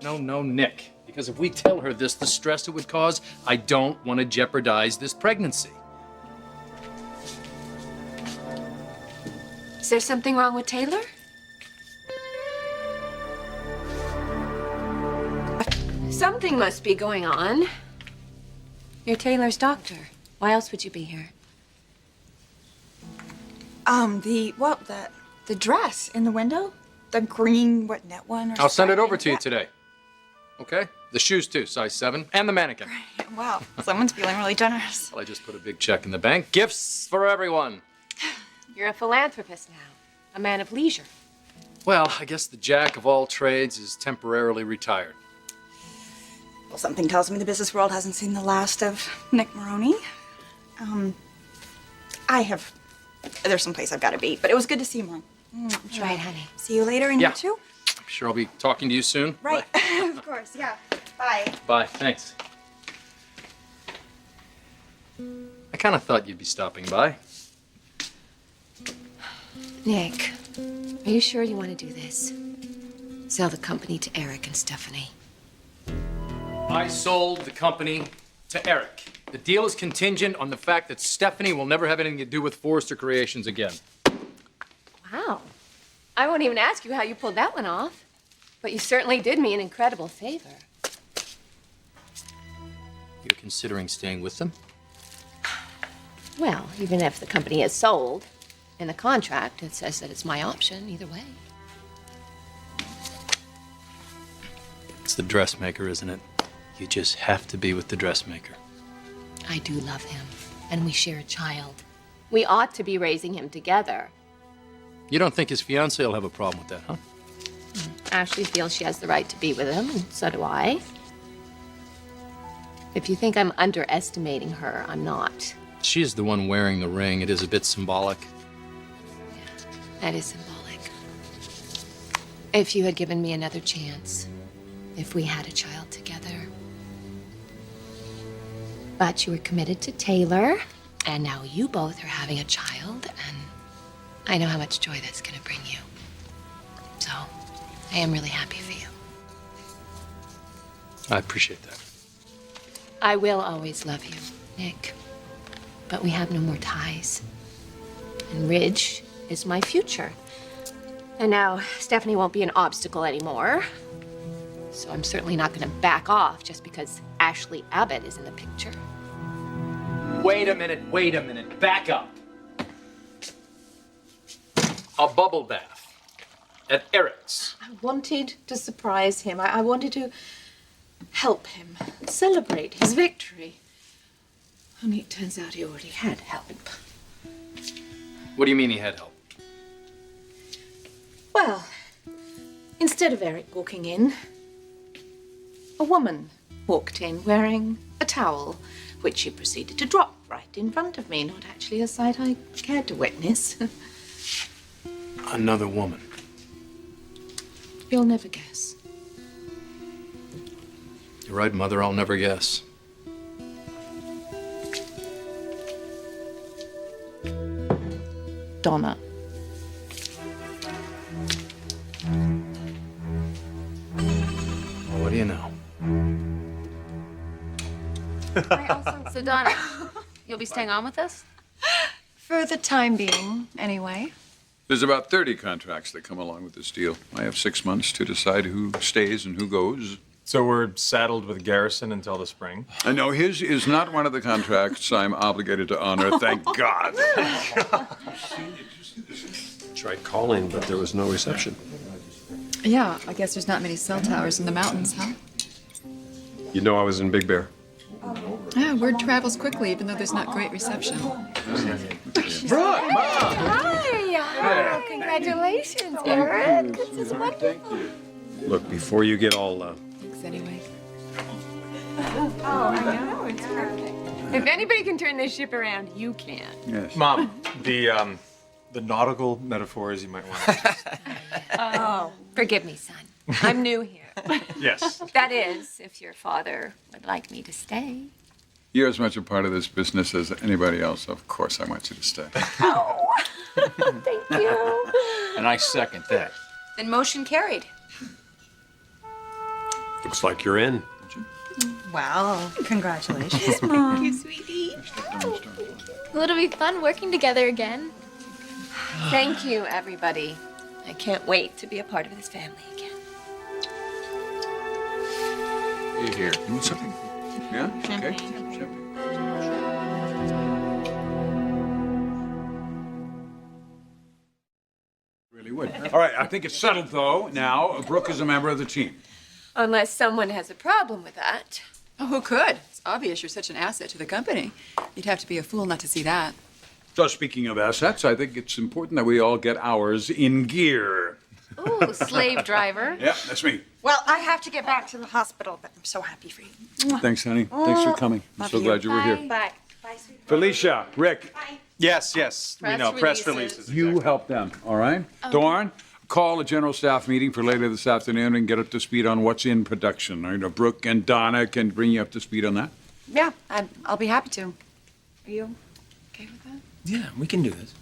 Nick. Because if we tell her this, the stress it would cause, I don't want to jeopardize this pregnancy. Is there something wrong with Taylor? Something must be going on. You're Taylor's doctor. Why else would you be here? The dress in the window? The green, net one? Or I'll send it something? over to you today. Okay? The shoes too, size 7, and the mannequin. Wow, someone's feeling really generous. Well, I just put a big check in the bank. Gifts for everyone. You're a philanthropist now, a man of leisure. Well, I guess the jack of all trades is temporarily retired. Well, something tells me the business world hasn't seen the last of Nick Maroney. There's some place I've got to be, but it was good to see you, Mom. Right, honey. See you later, and Yeah. you too? I'm sure I'll be talking to you soon. Right, of course, yeah. Bye. Bye, thanks. I kind of thought you'd be stopping by. Nick, are you sure you want to do this? Sell the company to Eric and Stephanie. I sold the company to Eric. The deal is contingent on the fact that Stephanie will never have anything to do with Forrester Creations again. Wow. I won't even ask you how you pulled that one off. But you certainly did me an incredible favor. You're considering staying with them? Well, even if the company is sold, in the contract it says that it's my option either way. It's the dressmaker, isn't it? You just have to be with the dressmaker. I do love him, and we share a child. We ought to be raising him together. You don't think his fiancée will have a problem with that, huh? Ashley feels she has the right to be with him, and so do I. If you think I'm underestimating her, I'm not. She is the one wearing the ring. It is a bit symbolic. That is symbolic. If you had given me another chance, if we had a child together. But you were committed to Taylor, and now you both are having a child, and I know how much joy that's gonna bring you. So, I am really happy for you. I appreciate that. I will always love you, Nick. But we have no more ties. And Ridge is my future. And now Stephanie won't be an obstacle anymore. So I'm certainly not gonna back off just because Ashley Abbott is in the picture. Wait a minute. Back up. A bubble bath at Eric's. I wanted to surprise him. I wanted to help him, celebrate his victory. Only it turns out he already had help. What do you mean he had help? Well, instead of Eric walking in, a woman walked in wearing a towel, which she proceeded to drop right in front of me. Not actually a sight I cared to witness. Another woman. You'll never guess. You're right, Mother, I'll never guess. Donna. What do you know? So, Donna, you'll be staying on with us? For the time being, anyway. There's about 30 contracts that come along with this deal. I have 6 months to decide who stays and who goes. So we're saddled with Garrison until the spring? No, his is not one of the contracts I'm obligated to honor, thank God. Tried calling, but there was no reception. Yeah, I guess there's not many cell towers in the mountains, huh? You know I was in Big Bear. Yeah, word travels quickly, even though there's not great reception. Hi! Congratulations, Eric. This is wonderful. Look, before you get all Thanks anyway. Oh, I know. It's perfect. If anybody can turn this ship around, you can. Yes. Mom, the nautical metaphors you might want. Oh, forgive me, son. I'm new here. Yes. That is, if your father would like me to stay. You're as much a part of this business as anybody else. Of course, I want you to stay. Oh, thank you. And I second that. Then motion carried. looks like you're in. Wow, congratulations, Mom. Thank you, sweetie. Well, it'll be fun working together again. Thank you, everybody. I can't wait to be a part of this family again. Here. You want something? Yeah? Okay. Champagne. Really would. All right, I think it's settled, though. Now, Brooke is a member of the team. Unless someone has a problem with that. Oh, who could? It's obvious you're such an asset to the company. You'd have to be a fool not to see that. So speaking of assets, I think it's important that we all get ours in gear. Ooh, slave driver. Yeah, that's me. Well, I have to get back to the hospital, but I'm so happy for you. Thanks, honey. Thanks for coming. I'm so glad you were here. Bye. Bye, sweetie. Felicia, Rick, Yes. Press Press releases. releases. you help them, all right? Dawn, call a general staff meeting for later this afternoon and get up to speed on what's in production. I know Brooke and Donna can bring you up to speed on that. Yeah, I'll be happy to. Are you okay with that? Yeah, we can do this.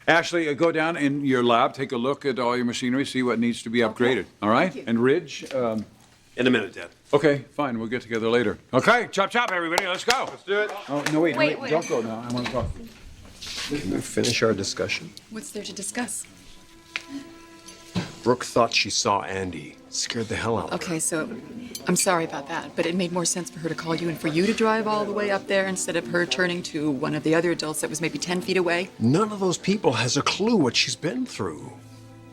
Ashley, go down in your lab, take a look at all your machinery, see what needs to be upgraded, all right? you. And Ridge, In a minute, Dad. okay, fine, we'll get together later. Okay, chop, chop, everybody, let's go. Let's do it. Oh, no, wait, Wait. don't go now, I want to talk. Can we finish our discussion? What's there to discuss? Brooke thought she saw Andy. Scared the hell out of her. Okay, so I'm sorry about that, but it made more sense for her to call you and for you to drive all the way up there instead of her turning to one of the other adults that was maybe 10 feet away. None of those people has a clue what she's been through.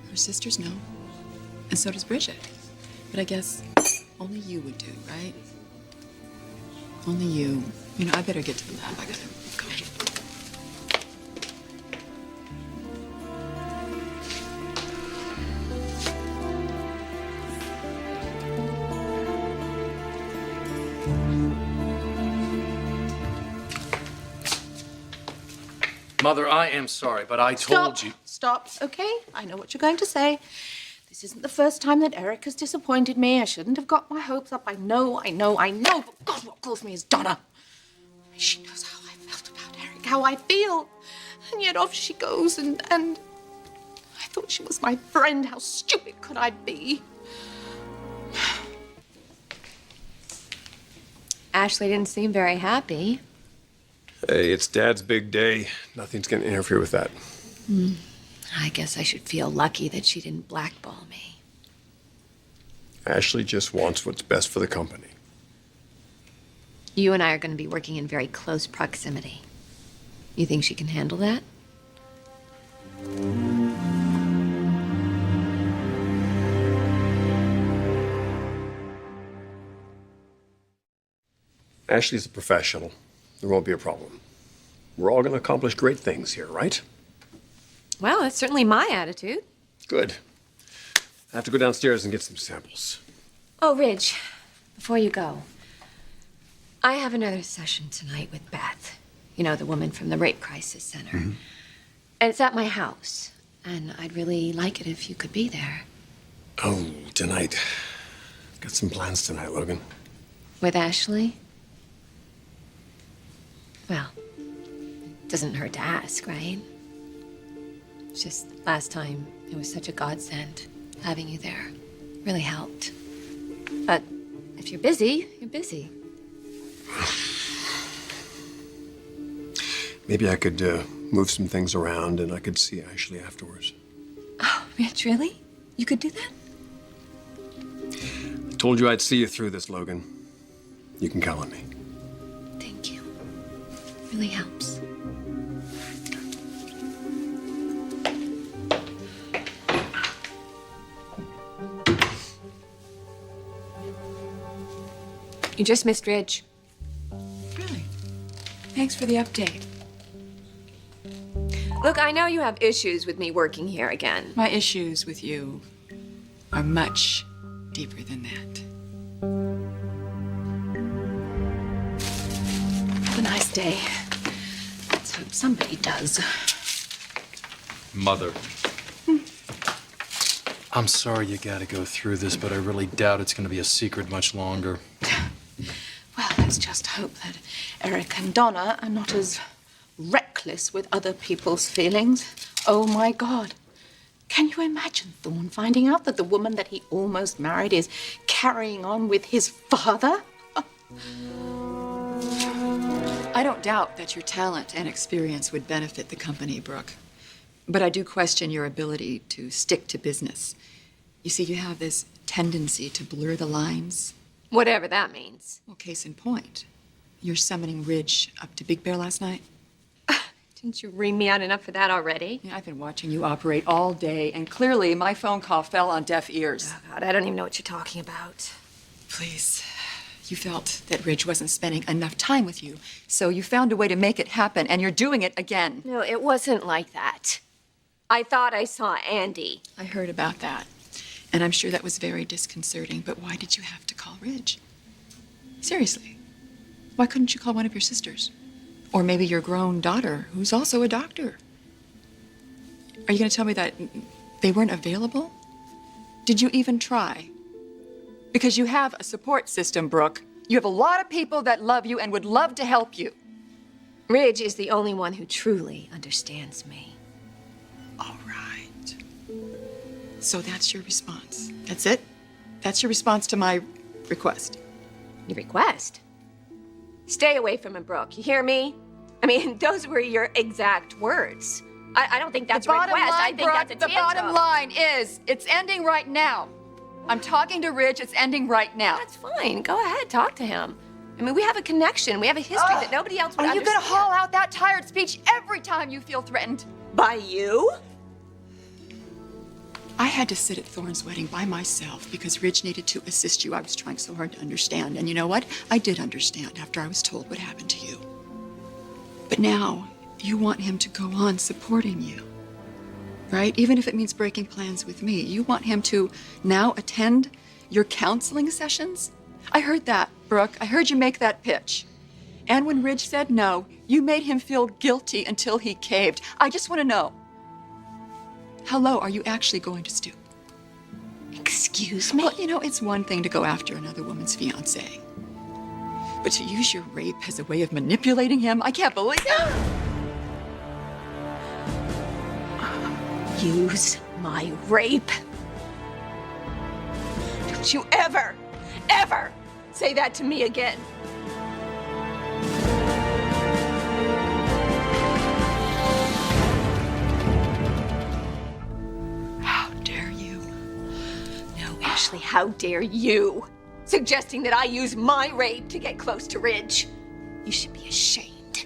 Her sisters know, and so does Bridget. But I guess only you would do, right? Only you. You know, I better get to the lab. I gotta go. Mother, I am sorry, but I told you. Stop, okay? I know what you're going to say. This isn't the first time that Eric has disappointed me. I shouldn't have got my hopes up. I know. But God, what calls me is Donna. She knows how I felt about Eric, how I feel. And yet off she goes and I thought she was my friend. How stupid could I be? Ashley didn't seem very happy. Hey, it's Dad's big day. Nothing's gonna interfere with that. I guess I should feel lucky that she didn't blackball me. Ashley just wants what's best for the company. You and I are going to be working in very close proximity. You think she can handle that? Ashley's a professional. There won't be a problem. We're all gonna accomplish great things here, right? Well, that's certainly my attitude. Good. I have to go downstairs and get some samples. Oh, Ridge, before you go, I have another session tonight with Beth. You know, the woman from the Rape Crisis Center. And it's at my house. And I'd really like it if you could be there. Oh, tonight. Got some plans tonight, Logan. With Ashley? Well, doesn't hurt to ask, right? It's just last time it was such a godsend having you there. Really helped. But if you're busy, you're busy. Maybe I could move some things around and I could see Ashley afterwards. Oh, Rich, really? You could do that? I told you I'd see you through this, Logan. You can count on me. Thank you. Really helps. You just missed Ridge. Really? Thanks for the update. Look, I know you have issues with me working here again. My issues with you are much deeper than that. Have a nice day. Let's hope somebody does. Mother. I'm sorry you gotta go through this, but I really doubt it's gonna be a secret much longer. Well, let's just hope that Eric and Donna are not as reckless with other people's feelings. Oh, my God. Can you imagine Thorne finding out that the woman that he almost married is carrying on with his father? I don't doubt that your talent and experience would benefit the company, Brooke. But I do question your ability to stick to business. You see, you have this tendency to blur the lines. Whatever that means. Well, case in point, you're summoning Ridge up to Big Bear last night. Didn't you ream me out enough for that already? Yeah, I've been watching you operate all day, and clearly my phone call fell on deaf ears. Oh, God, I don't even know what you're talking about. Please, You felt that Ridge wasn't spending enough time with you, so you found a way to make it happen, and you're doing it again. No, it wasn't like that. I thought I saw Andy. I heard about that, and I'm sure that was very disconcerting, but why did you have to call Ridge? Seriously, why couldn't you call one of your sisters? Or maybe your grown daughter, who's also a doctor? Are you going to tell me that they weren't available? Did you even try? Because you have a support system, Brooke. You have a lot of people that love you and would love to help you. Ridge is the only one who truly understands me. All right. So that's your response. That's it? That's your response to my request. Your request? Stay away from him, Brooke. You hear me? I mean, those were your exact words. I don't think that's a request. I think that's a the tantrum. bottom line is, it's ending right now. I'm talking to Ridge. It's ending right now. That's fine. Go ahead. Talk to him. I mean, we have a connection. We have a history that nobody else would Are you understand. going to haul out that tired speech every time you feel threatened? By you? I had to sit at Thorne's wedding by myself because Ridge needed to assist you. I was trying so hard to understand. And you know what? I did understand after I was told what happened to you. But now, you want him to go on supporting you, right? Even if it means breaking plans with me. You want him to now attend your counseling sessions? I heard that, Brooke. I heard you make that pitch. And when Ridge said no, you made him feel guilty until he caved. I just want to know, how low are you actually going to stoop? Excuse me? Well, you know, it's one thing to go after another woman's fiancé. But to use your rape as a way of manipulating him, I can't believe it. Use my rape? Don't you ever, ever say that to me again. How dare you? No, Ashley, how dare you? Suggesting that I use my rape to get close to Ridge. You should be ashamed.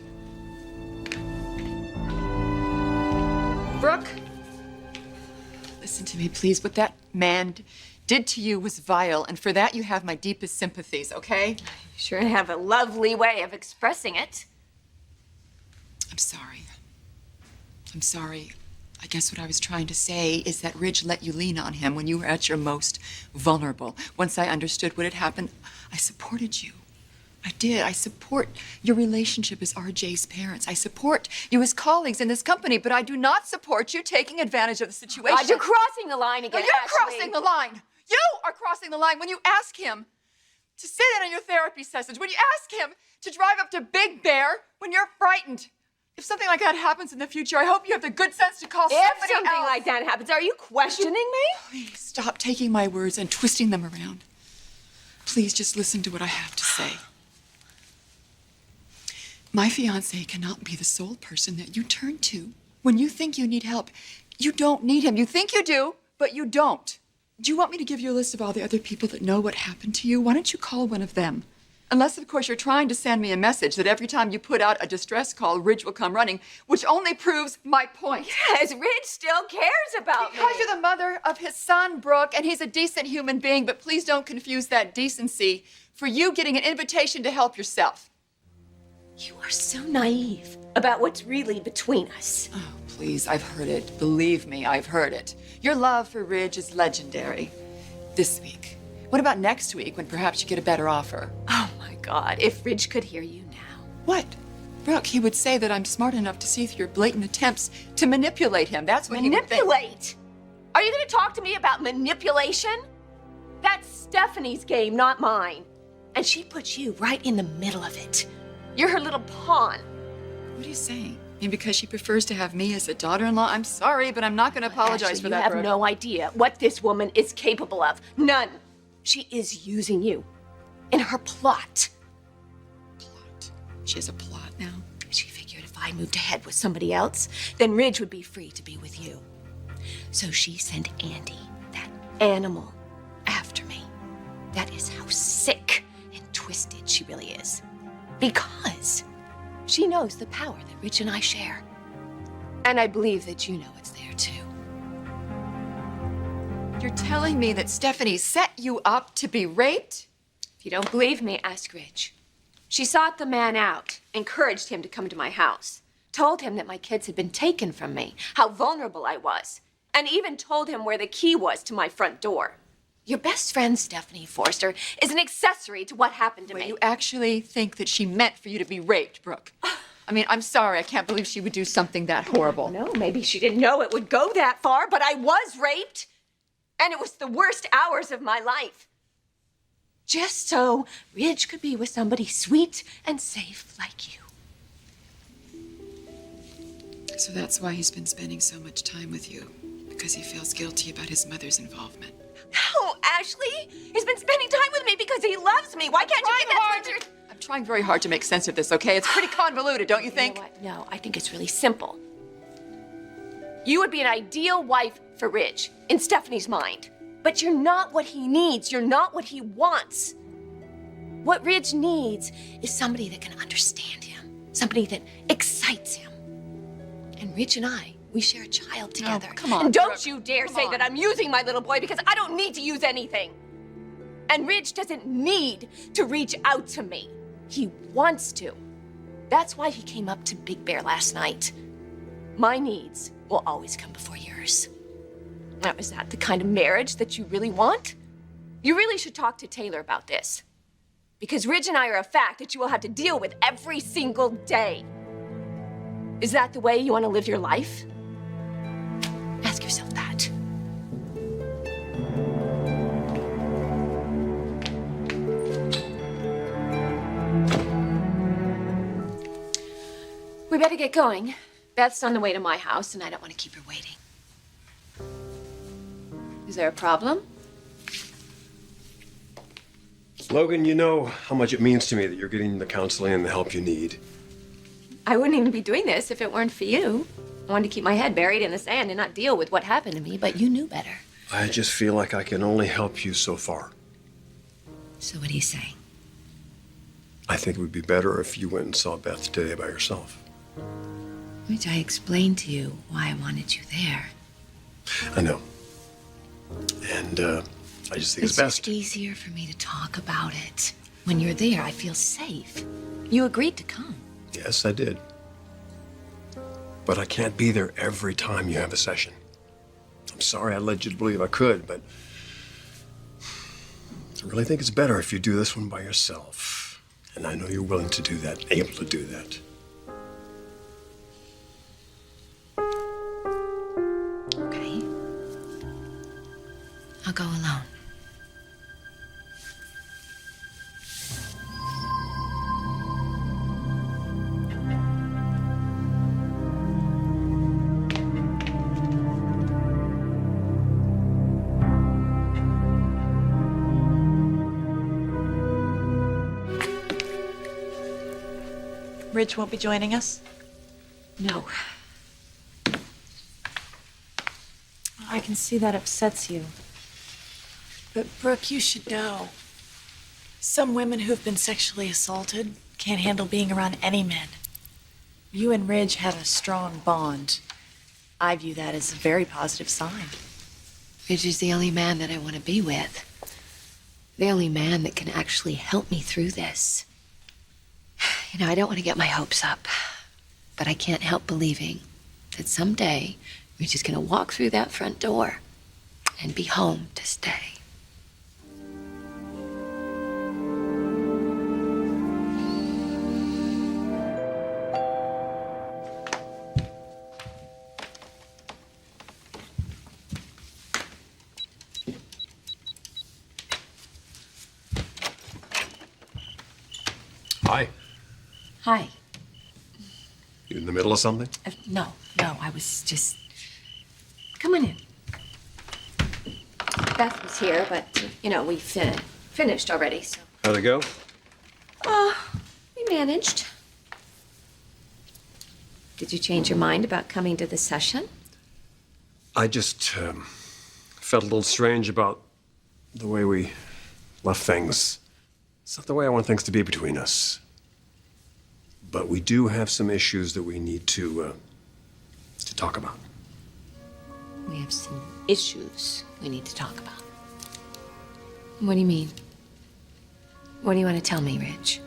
Brooke, listen to me, please. What that man did to you was vile, and for that you have my deepest sympathies, okay? You sure have a lovely way of expressing it. I'm sorry. I'm sorry. I guess what I was trying to say is that Ridge let you lean on him when you were at your most vulnerable. Once I understood what had happened, I supported you. I did. I support your relationship as RJ's parents. I support you as colleagues in this company, but I do not support you taking advantage of the situation. God, you're crossing the line again, No, you're Ashley. crossing the line. You are crossing the line when you ask him to sit in on your therapy sessions, when you ask him to drive up to Big Bear when you're frightened. If something like that happens in the future, I hope you have the good sense to call somebody If something else. like that happens, are you questioning me? Please stop taking my words and twisting them around. Please just listen to what I have to say. My fiancé cannot be the sole person that you turn to when you think you need help. You don't need him. You think you do, but you don't. Do you want me to give you a list of all the other people that know what happened to you? Why don't you call one of them? Unless, of course, you're trying to send me a message that every time you put out a distress call, Ridge will come running, which only proves my point. Yes, Ridge still cares about Because me. you're the mother of his son, Brooke, and he's a decent human being, but please don't confuse that decency for you getting an invitation to help yourself. You are so naive about what's really between us. Oh, please, I've heard it. Believe me, I've heard it. Your love for Ridge is legendary. This week. What about next week when perhaps you get a better offer? Oh my God, if Ridge could hear you now. What? Brooke, he would say that I'm smart enough to see through your blatant attempts to manipulate him. That's what he would think. Manipulate? Are you going to talk to me about manipulation? That's Stephanie's game, not mine. And she puts you right in the middle of it. You're her little pawn. What are you saying? I mean, because she prefers to have me as a daughter-in-law? I'm sorry, but I'm not going to apologize Ashley, for that, you have Brooke. no idea what this woman is capable of. None. She is using you in her plot. Plot? She has a plot now? She figured if I moved ahead with somebody else, then Ridge would be free to be with you. So she sent Andy, that animal, after me. That is how sick and twisted she really is. Because she knows the power that Ridge and I share. And I believe that you know it's there too. You're telling me that Stephanie set you up to be raped? If you don't believe me, ask Ridge. She sought the man out, encouraged him to come to my house, told him that my kids had been taken from me, how vulnerable I was, and even told him where the key was to my front door. Your best friend, Stephanie Forster, is an accessory to what happened to me. You actually think that she meant for you to be raped, Brooke? I mean, I'm sorry. I can't believe she would do something that horrible. No, maybe she didn't know it would go that far, but I was raped. And it was the worst hours of my life. Just so Ridge could be with somebody sweet and safe like you. So that's why he's been spending so much time with you, because he feels guilty about his mother's involvement. No, Ashley, he's been spending time with me because he loves me. Why can't you get that straight? I'm trying very hard to make sense of this, okay? It's pretty convoluted, don't you think? You know what? No, I think it's really simple. You would be an ideal wife for Ridge, in Stephanie's mind. But you're not what he needs. You're not what he wants. What Ridge needs is somebody that can understand him, somebody that excites him. And Ridge and I, we share a child together. Oh, come on, and don't Brooke. you dare say that I'm using my little boy, because I don't need to use anything. And Ridge doesn't need to reach out to me. He wants to. That's why he came up to Big Bear last night. My needs will always come before yours. Now, is that the kind of marriage that you really want? You really should talk to Taylor about this. Because Ridge and I are a fact that you will have to deal with every single day. Is that the way you want to live your life? Ask yourself that. We better get going. Beth's on the way to my house, and I don't want to keep her waiting. Is there a problem? Logan, you know how much it means to me that you're getting the counseling and the help you need. I wouldn't even be doing this if it weren't for you. I wanted to keep my head buried in the sand and not deal with what happened to me, but you knew better. I just feel like I can only help you so far. So what are you saying? I think it would be better if you went and saw Beth today by yourself. Which I explained to you why I wanted you there. I know. And I just think it's best. It's easier for me to talk about it. When you're there, I feel safe. You agreed to come. Yes, I did. But I can't be there every time you have a session. I'm sorry I led you to believe I could, but I really think it's better if you do this one by yourself. And I know you're willing to do that, able to do that. Okay. I'll go alone. Ridge won't be joining us? No. I can see that upsets you. But Brooke, you should know. Some women who've been sexually assaulted can't handle being around any men. You and Ridge have a strong bond. I view that as a very positive sign. Ridge is the only man that I want to be with. The only man that can actually help me through this. You know, I don't want to get my hopes up, but I can't help believing that someday Ridge is going to walk through that front door and be home to stay. Hi. Hi. You in the middle of something? No, I was just... Come on in. Beth was here, but, you know, we finished already, so... How'd it go? We managed. Did you change your mind about coming to the session? I just felt a little strange about the way we left things. It's not the way I want things to be between us. But we do have some issues that we need to talk about. We have some issues we need to talk about. What do you mean? What do you want to tell me, Rich?